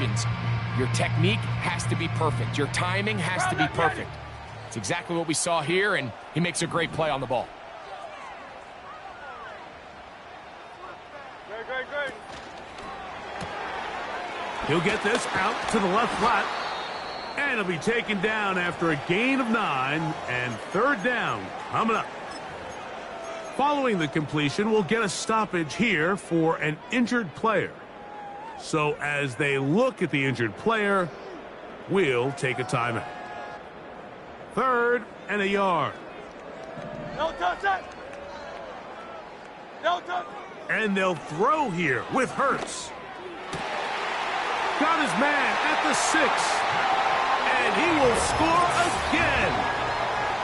wins. Your technique has to be perfect. Your timing has to be perfect. It's exactly what we saw here, and he makes a great play on the ball. Great. He'll get this out to the left flat. And he'll be taken down after a gain of 9, and third down coming up. Following the completion, we'll get a stoppage here for an injured player. So as they look at the injured player, we'll take a timeout. 3rd and a yard. No touch it. No touch. And they'll throw here with Hurts. Got his man at the 6. And he will score again.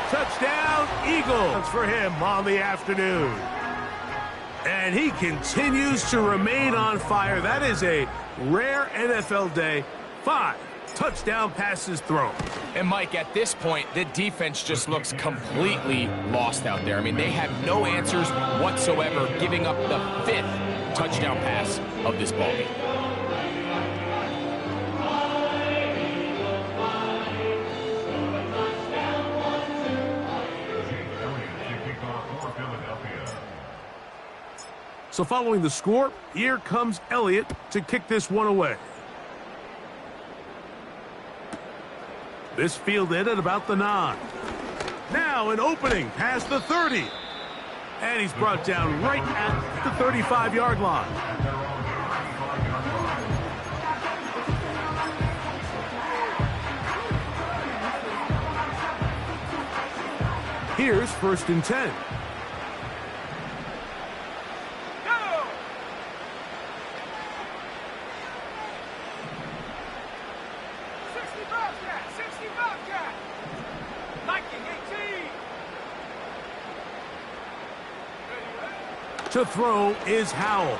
Touchdown, Eagles for him on the afternoon. And he continues to remain on fire. That is a rare NFL day. 5 touchdown passes thrown. And Mike, at this point, the defense just looks completely lost out there. I mean, they have no answers whatsoever, giving up the 5th touchdown pass of this ballgame. So following the score, here comes Elliott to kick this one away. This fielded at about the 9. Now an opening past the 30. And he's brought down right at the 35-yard line. Here's 1st and 10. To throw is Howell.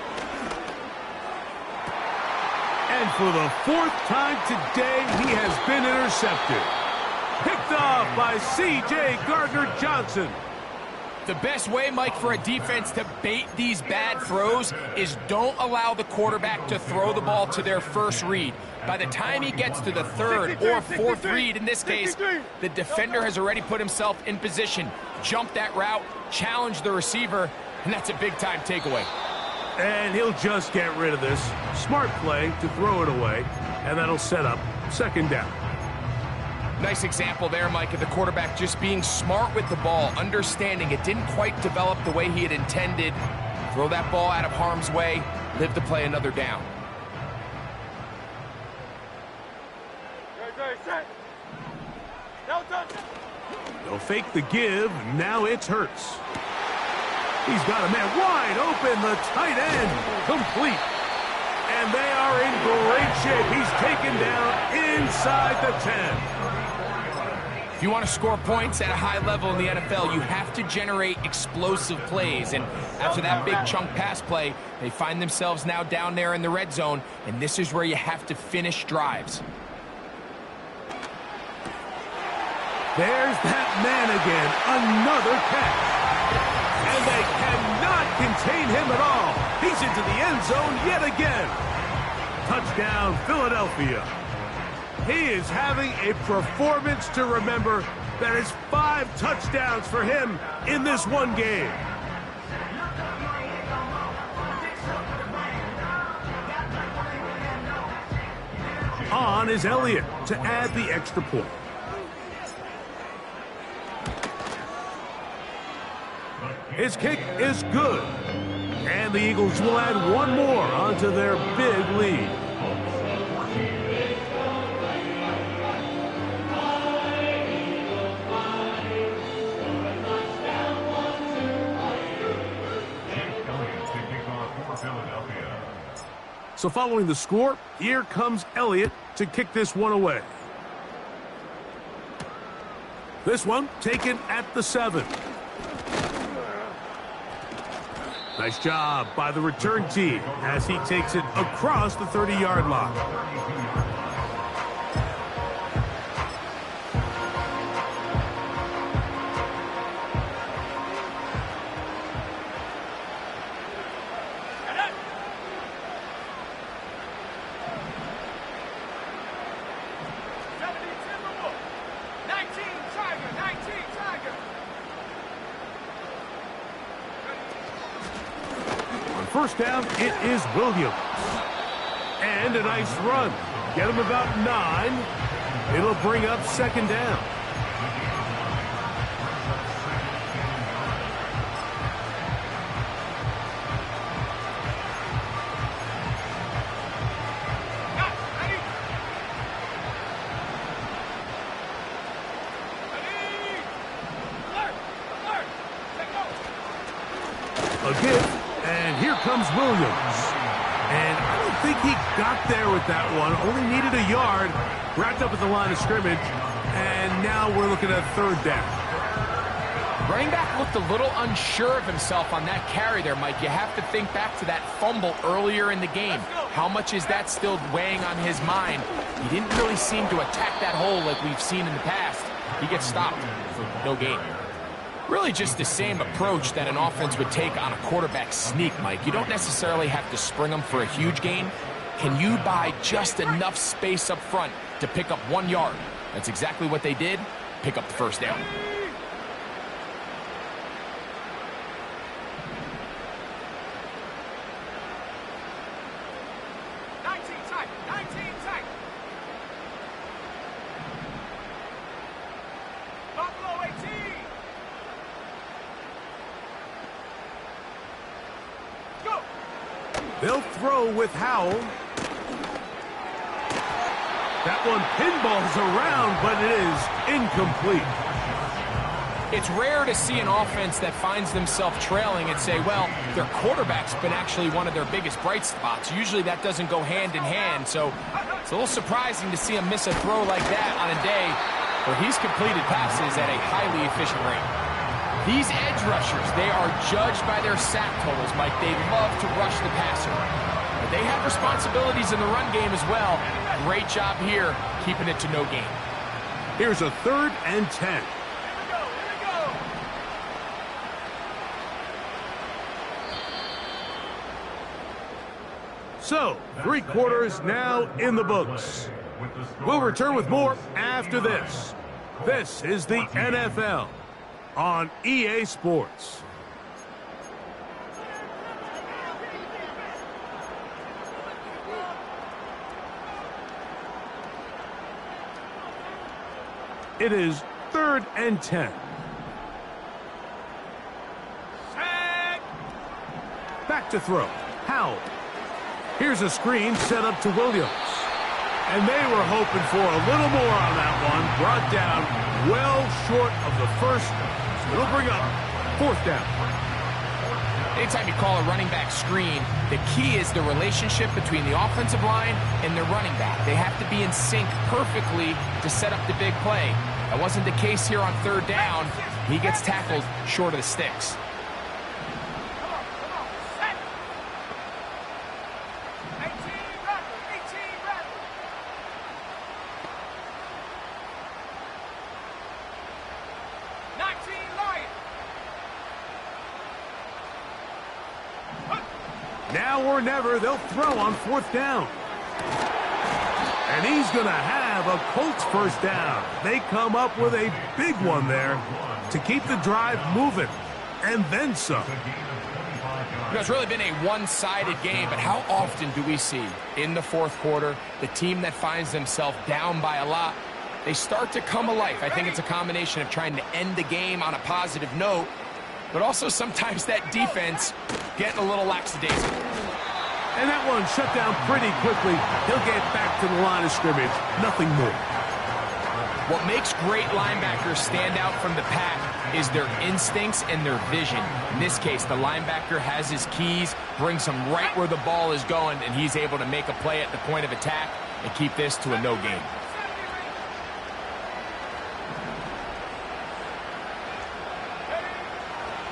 And for the 4th time today, he has been intercepted. Picked off by C.J. Gardner-Johnson. The best way, Mike, for a defense to bait these bad throws is don't allow the quarterback to throw the ball to their first read. By the time he gets to the 3rd or 4th read, in this case, the defender has already put himself in position, jumped that route, challenged the receiver, and that's a big-time takeaway. And he'll just get rid of this. Smart play to throw it away, and that'll set up 2nd down. Nice example there, Mike, of the quarterback just being smart with the ball, understanding it didn't quite develop the way he had intended. Throw that ball out of harm's way, live to play another down. They'll fake the give. Now it's Hurts. He's got a man wide open. The tight end complete. And they are in great shape. He's taken down inside the 10. If you want to score points at a high level in the NFL, you have to generate explosive plays. And after that big chunk pass play, they find themselves now down there in the red zone. And this is where you have to finish drives. There's that man again. Another catch. And they cannot contain him at all. He's into the end zone yet again. Touchdown, Philadelphia. He is having a performance to remember. That is 5 touchdowns for him in this one game. On is Elliott to add the extra point. His kick is good. And the Eagles will add one more onto their big lead. So following the score, here comes Elliott to kick this one away. This one taken at the 7. Nice job by the return team as he takes it across the 30-yard line. first down, it is Williams. And a nice run. Get him about 9. It'll bring up second down. A give, and here comes Williams. And I don't think he got there with that one. Only needed a yard. Wrapped up at the line of scrimmage. And now we're looking at third down. Running back looked a little unsure of himself on that carry there, Mike. You have to think back to that fumble earlier in the game. How much is that still weighing on his mind? He didn't really seem to attack that hole like we've seen in the past. He gets stopped for no gain. Really just the same approach that an offense would take on a quarterback sneak, Mike. You don't necessarily have to spring them for a huge gain. Can you buy just enough space up front to pick up 1 yard? That's exactly what they did. Pick up the first down. They'll throw with Howell. That one pinballs around, but it is incomplete. It's rare to see an offense that finds themselves trailing and say, well, their quarterback's been actually one of their biggest bright spots. Usually that doesn't go hand in hand, so it's a little surprising to see him miss a throw like that on a day where he's completed passes at a highly efficient rate. These edge rushers, they are judged by their sack totals, Mike. They love to rush the passer. But they have responsibilities in the run game as well. Great job here, keeping it to no gain. Here's a 3rd and 10. So, 3 quarters now in the books. We'll return with more after this. This is the NFL on EA Sports. It is 3rd and 10. Back to throw. Howell. Here's a screen set up to Williams. And they were hoping for a little more on that one. Brought down well short of the first. It'll bring up 4th down. Anytime you call a running back screen, the key is the relationship between the offensive line and the running back. They have to be in sync perfectly to set up the big play. That wasn't the case here on 3rd down. He gets tackled short of the sticks. Now or never, they'll throw on 4th down. And he's going to have a Colts first down. They come up with a big one there to keep the drive moving, and then some. It's really been a one-sided game, but how often do we see in the 4th quarter the team that finds themselves down by a lot, they start to come alive? I think it's a combination of trying to end the game on a positive note, but also sometimes that defense getting a little lackadaisical. And that one shut down pretty quickly. He'll get back to the line of scrimmage. Nothing more. What makes great linebackers stand out from the pack is their instincts and their vision. In this case, the linebacker has his keys, brings him right where the ball is going, and he's able to make a play at the point of attack and keep this to a no gain.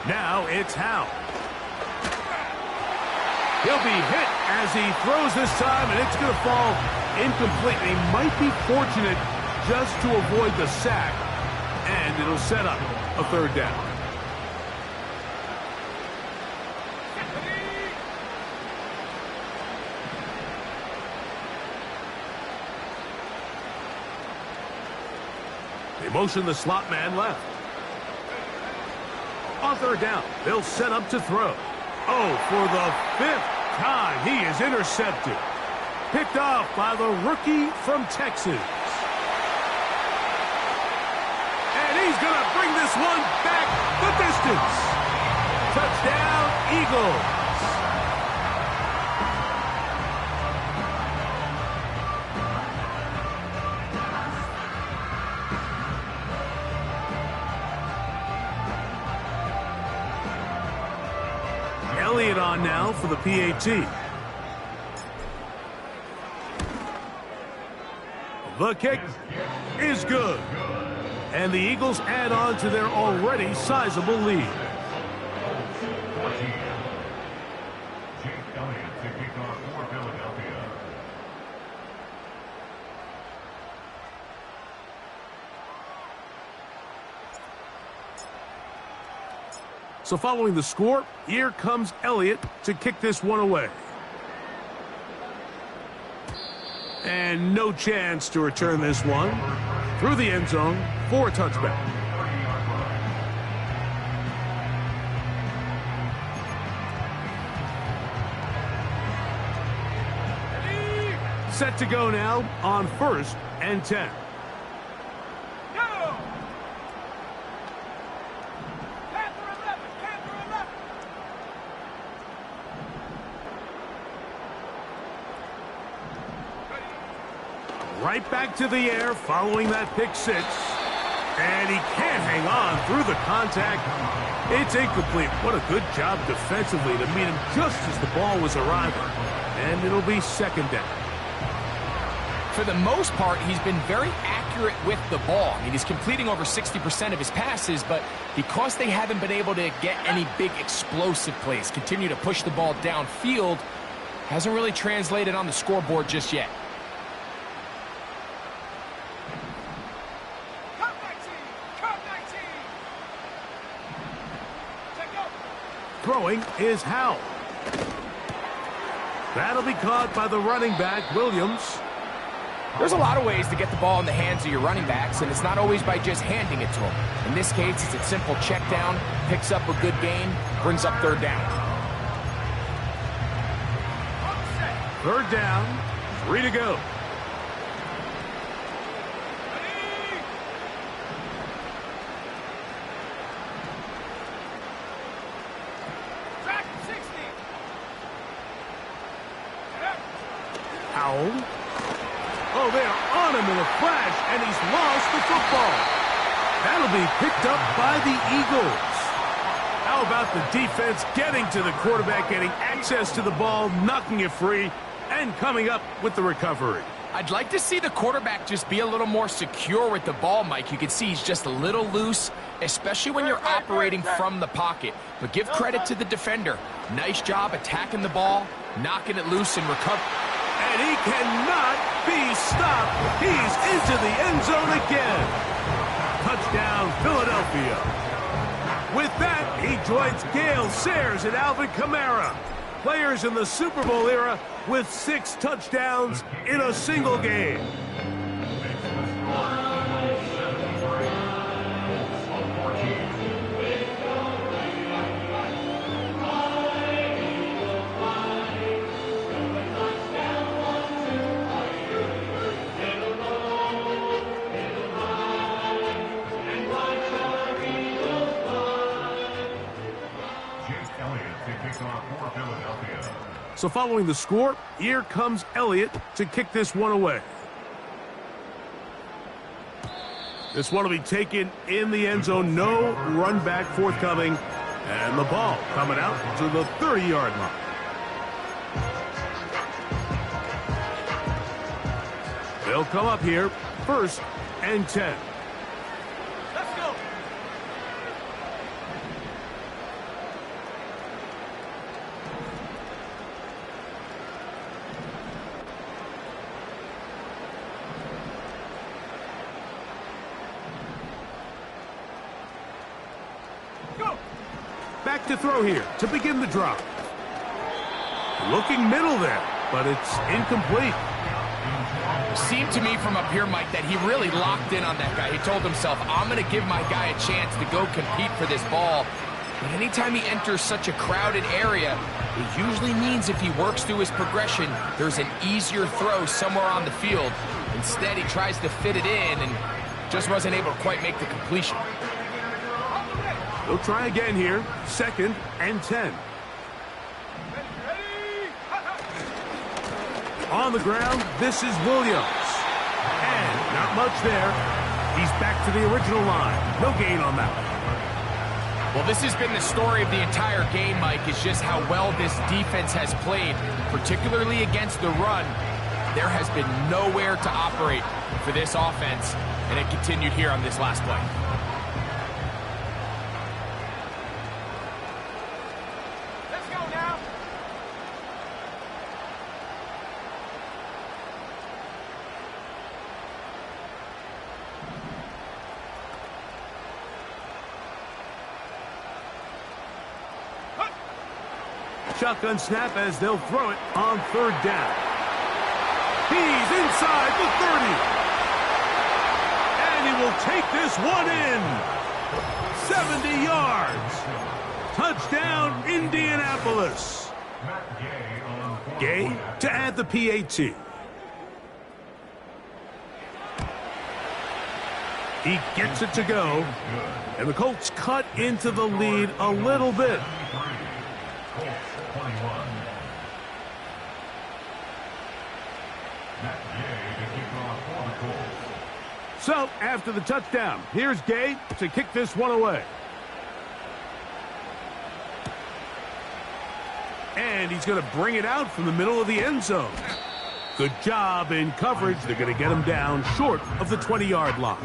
Now it's Howell. He'll be hit as he throws this time, and it's going to fall incomplete. He might be fortunate just to avoid the sack, and it'll set up a 3rd down. They motion the slot man left. On 3rd down, they'll set up to throw. Oh, for the 5th time, he is intercepted. Picked off by the rookie from Texas. And he's going to bring this one back the distance. Touchdown, Eagles. Elliott on now for the PAT. The kick is good. And the Eagles add on to their already sizable lead. So following the score, here comes Elliott to kick this one away. And no chance to return this one through the end zone for a touchback. Set to go now on 1st and 10. Right back to the air following that pick six. And he can't hang on through the contact. It's incomplete. What a good job defensively to meet him just as the ball was arriving. And it'll be 2nd down. For the most part, he's been very accurate with the ball. I mean, he's completing over 60% of his passes, but because they haven't been able to get any big explosive plays, continue to push the ball downfield, hasn't really translated on the scoreboard just yet. Throwing is Howe. That'll be caught by the running back, Williams. There's a lot of ways to get the ball in the hands of your running backs, and it's not always by just handing it to them. In this case, it's a simple check down, picks up a good gain, brings up 3rd down. 3rd down, 3 to go. Oh, they are on him in a flash, and he's lost the football. That'll be picked up by the Eagles. How about the defense getting to the quarterback, getting access to the ball, knocking it free, and coming up with the recovery? I'd like to see the quarterback just be a little more secure with the ball, Mike. You can see he's just a little loose, especially when you're operating from the pocket. But give credit to the defender. Nice job attacking the ball, knocking it loose, and recovering. And he cannot be stopped. He's into the end zone again. Touchdown, Philadelphia. With that, he joins Gale Sayers and Alvin Kamara, players in the Super Bowl era with 6 touchdowns in a single game. So following the score, here comes Elliott to kick this one away. This one will be taken in the end zone. No run back forthcoming. And the ball coming out to the 30-yard line. They'll come up here, 1st and 10. Let's go. Back to throw here to begin the drive. Looking middle there, but it's incomplete. Seemed to me from up here, Mike, that he really locked in on that guy. He told himself, I'm going to give my guy a chance to go compete for this ball. But anytime he enters such a crowded area, it usually means if he works through his progression, there's an easier throw somewhere on the field. Instead, he tries to fit it in and just wasn't able to quite make the completion. We'll try again here. 2nd and 10. On the ground, this is Williams. And not much there. He's back to the original line. No gain on that one. Well, this has been the story of the entire game, Mike, is just how well this defense has played, particularly against the run. There has been nowhere to operate for this offense, and it continued here on this last play. Let's go now. Shotgun snap as they'll throw it on 3rd down. He's inside the 30. And he will take this one in. 70 yards. Touchdown, Indianapolis. Gay to add the PAT. He gets it to go. And the Colts cut into the lead a little bit. So, after the touchdown, here's Gay to kick this one away. And he's going to bring it out from the middle of the end zone. Good job in coverage. They're going to get him down short of the 20-yard line.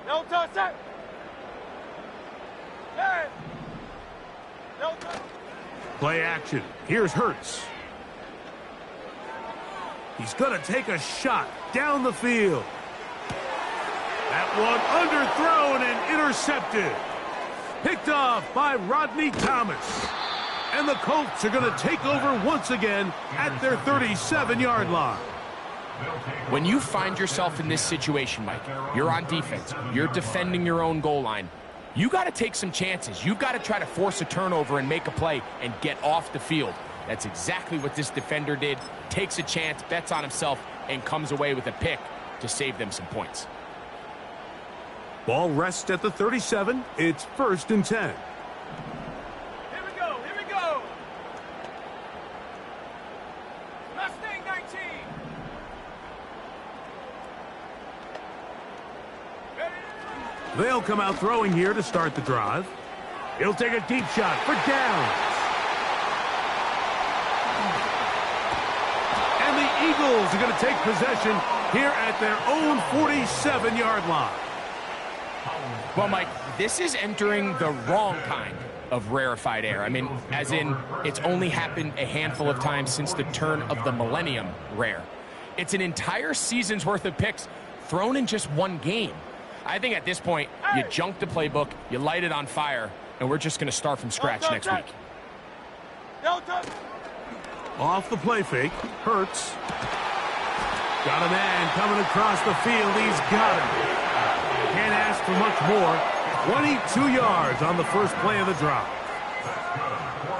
No touch that. Hey. No touch. Play action. Here's Hurts. He's going to take a shot down the field. That one underthrown and intercepted. Picked off by Rodney Thomas. And the Colts are going to take over once again at their 37-yard line. When you find yourself in this situation, Mike, you're on defense, you're defending your own goal line, you got to take some chances. You've got to try to force a turnover and make a play and get off the field. That's exactly what this defender did. Takes a chance, bets on himself, and comes away with a pick to save them some points. Ball rests at the 37. It's 1st and 10. Here we go. Here we go. Mustang 19. They'll come out throwing here to start the drive. He'll take a deep shot for downs. And the Eagles are going to take possession here at their own 47-yard line. Well, Mike, this is entering the wrong kind of rarefied air. I mean, as in, it's only happened a handful of times since the turn of the millennium rare. It's an entire season's worth of picks thrown in just one game. I think at this point, you junk the playbook, you light it on fire, and we're just going to start from scratch next week. Off the play fake, Hurts. Got a man coming across the field. He's got him. Can't ask for much more. 22 yards on the first play of the drive.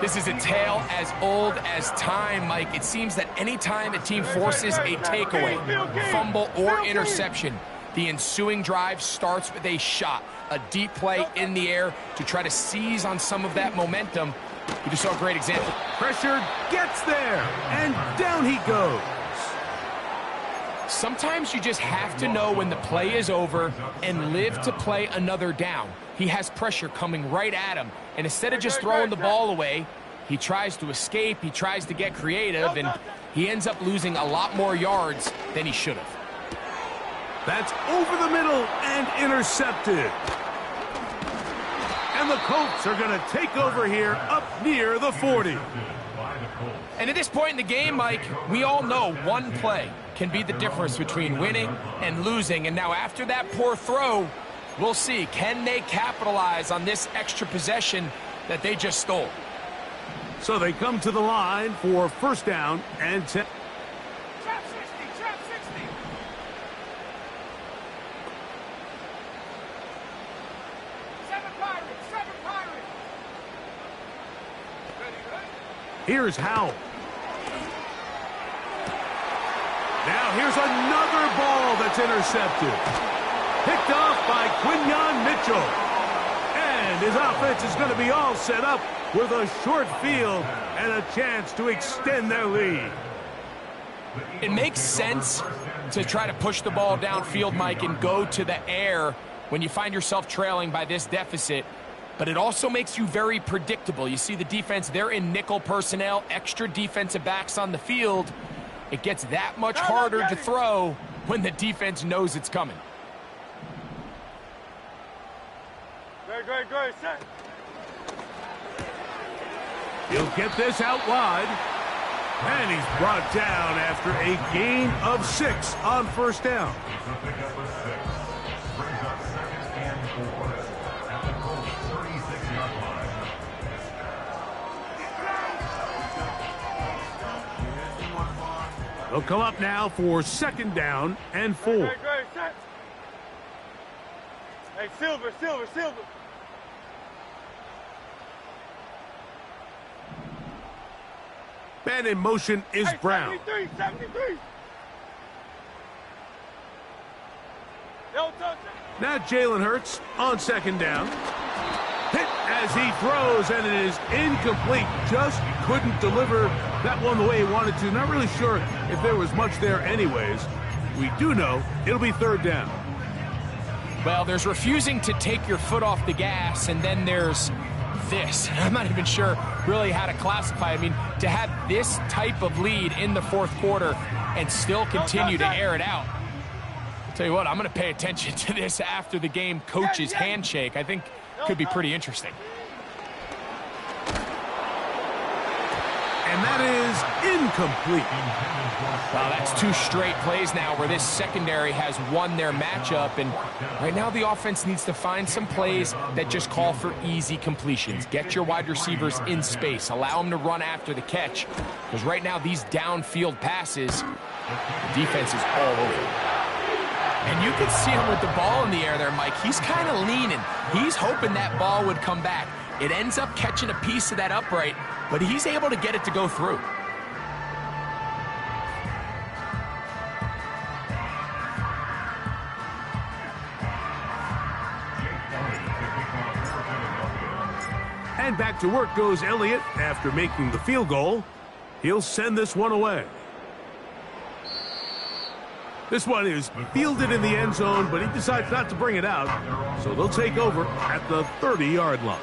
This is a tale as old as time, Mike. It seems that anytime a team forces a takeaway, fumble, or interception, the ensuing drive starts with a shot, a deep play in the air to try to seize on some of that momentum. We just saw a great example. Pressure gets there, and down he goes. Sometimes you just have to know when the play is over and live to play another down. He has pressure coming right at him, and instead of just throwing the ball away, he tries to escape, he tries to get creative, and he ends up losing a lot more yards than he should have. That's over the middle and intercepted. And the Colts are going to take over here up near the 40. And at this point in the game, Mike, we all know one play can be the difference between winning and losing. And now after that poor throw, we'll see. Can they capitalize on this extra possession that they just stole. So they come to the line for first down and 10. Trap 60, trap 60. Seven Pirates, seven Pirates. Ready, ready? Here's Howell. Now here's another ball that's intercepted. Picked off by Quinyon Mitchell. And his offense is going to be all set up with a short field and a chance to extend their lead. It makes sense to try to push the ball downfield, Mike, and go to the air when you find yourself trailing by this deficit. But it also makes you very predictable. You see the defense, they're in nickel personnel, extra defensive backs on the field. It gets that much harder to throw when the defense knows it's coming. Great, set. He'll get this out wide. And he's brought down after a gain of 6 on first down. They'll come up now for second down and 4. Great, set. Hey, Silver. Man in motion is Hey, Brown. 73. Don't touch it. Now Jalen Hurts on second down. Hit as he throws, and it is incomplete. Just couldn't deliver that one the way he wanted to. Not really sure if there was much there anyways. We do know it'll be third down. Well, there's refusing to take your foot off the gas, and then there's this. I'm not even sure really how to classify it. I mean, to have this type of lead in the fourth quarter and still continue to air it out. I'll tell you what, I'm going to pay attention to this after the game coach's handshake. I think could be pretty interesting. And that is incomplete. Well, that's 2 straight plays now where this secondary has won their matchup, and right now the offense needs to find some plays that just call for easy completions. Get your wide receivers in space. Allow them to run after the catch, because right now these downfield passes, the defense is all over. And you can see him with the ball in the air there, Mike. He's kind of leaning. He's hoping that ball would come back. It ends up catching a piece of that upright, but he's able to get it to go through. And back to work goes Elliott after making the field goal. He'll send this one away. This one is fielded in the end zone, but he decides not to bring it out. So they'll take over at the 30-yard line.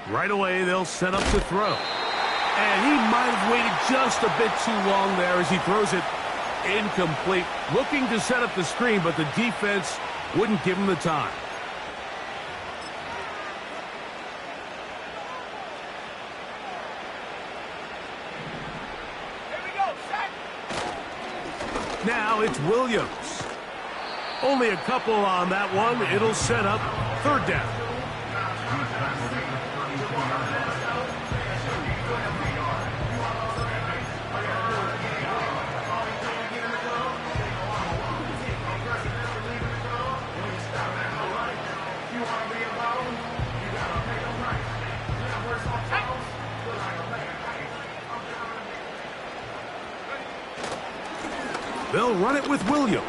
Right away, they'll set up to throw. And he might have waited just a bit too long there as he throws it incomplete. Looking to set up the screen, but the defense wouldn't give him the time. Here we go, set. Now it's Williams. Only a couple on that one. It'll set up third down. They'll run it with Williams.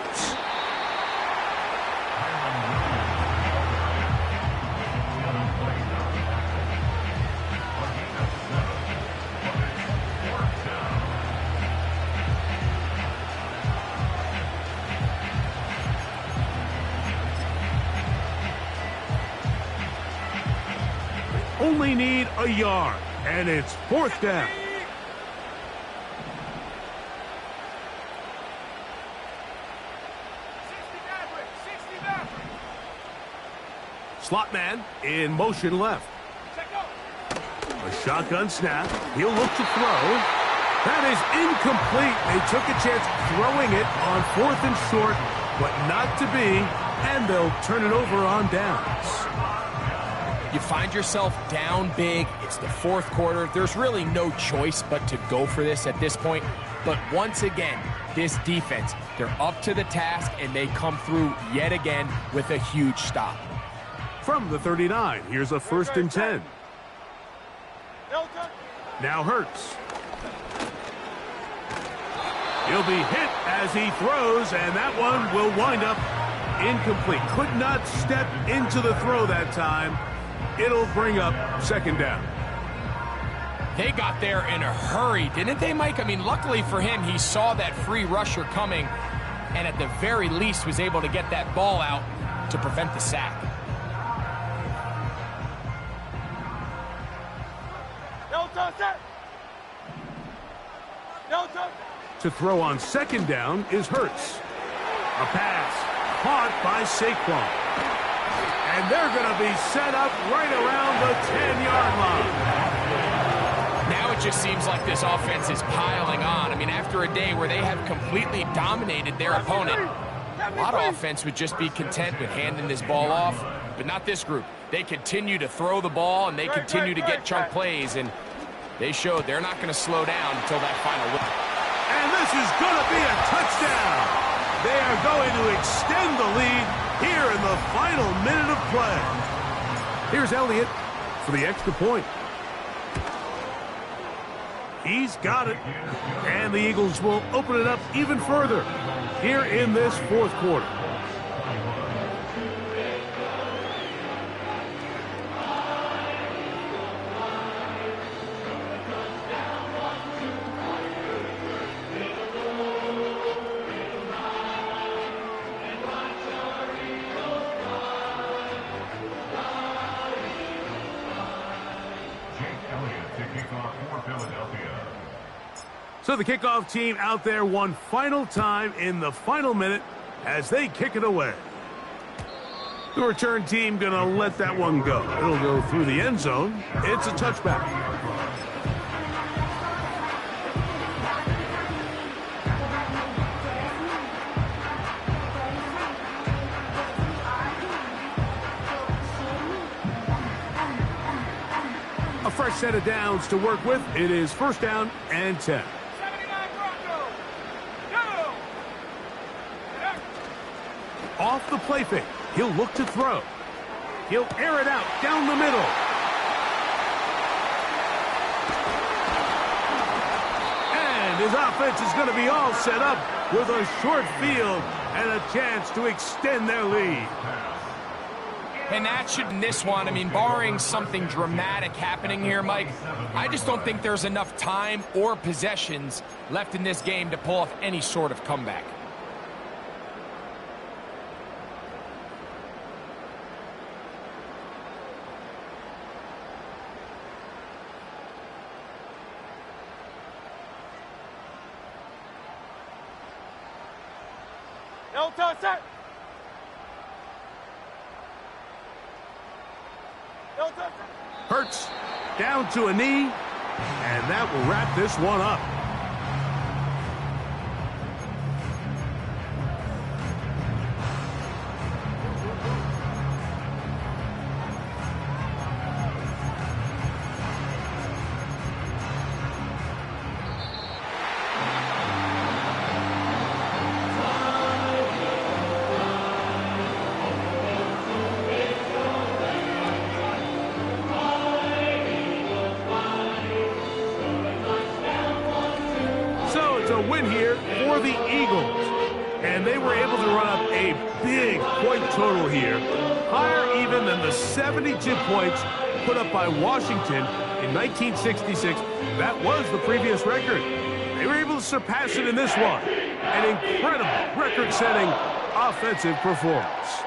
Only need a yard, and it's fourth down. Slot man in motion left. A shotgun snap. He'll look to throw. That is incomplete. They took a chance throwing it on 4th and short, but not to be, and they'll turn it over on downs. You find yourself down big. It's the 4th quarter. There's really no choice but to go for this at this point. But once again, this defense, they're up to the task, and they come through yet again with a huge stop. From the 39, here's a 1st and 10. Now Hurts. He'll be hit as he throws, and that one will wind up incomplete. Could not step into the throw that time. It'll bring up 2nd down. They got there in a hurry, didn't they, Mike? I mean, luckily for him, he saw that free rusher coming, and at the very least was able to get that ball out to prevent the sack. To throw on 2nd down is Hurts. A pass caught by Saquon. And they're going to be set up right around the 10-yard line. Now it just seems like this offense is piling on. I mean, after a day where they have completely dominated their opponent, a lot of offense would just be content with handing this ball off, but not this group. They continue to throw the ball, and they continue to get chunk plays, and they showed they're not going to slow down until that final look. And this is going to be a touchdown. They are going to extend the lead here in the final minute of play. Here's Elliott for the extra point. He's got it. And the Eagles will open it up even further here in this 4th quarter. So the kickoff team out there one final time in the final minute as they kick it away. The return team going to let that one go. It'll go through the end zone. It's a touchback. A fresh set of downs to work with. It is 1st down and 10. Off the play fake. He'll look to throw. He'll air it out down the middle. And his offense is going to be all set up with a short field and a chance to extend their lead. And that should in this one, I mean, barring something dramatic happening here, Mike, I just don't think there's enough time or possessions left in this game to pull off any sort of comeback. Hurts down to a knee, and that will wrap this one up. A win here for the Eagles. And they were able to run up a big point total here, higher even than the 72 points put up by Washington in 1966. That was the previous record. They were able to surpass it in this one. An incredible record-setting offensive performance.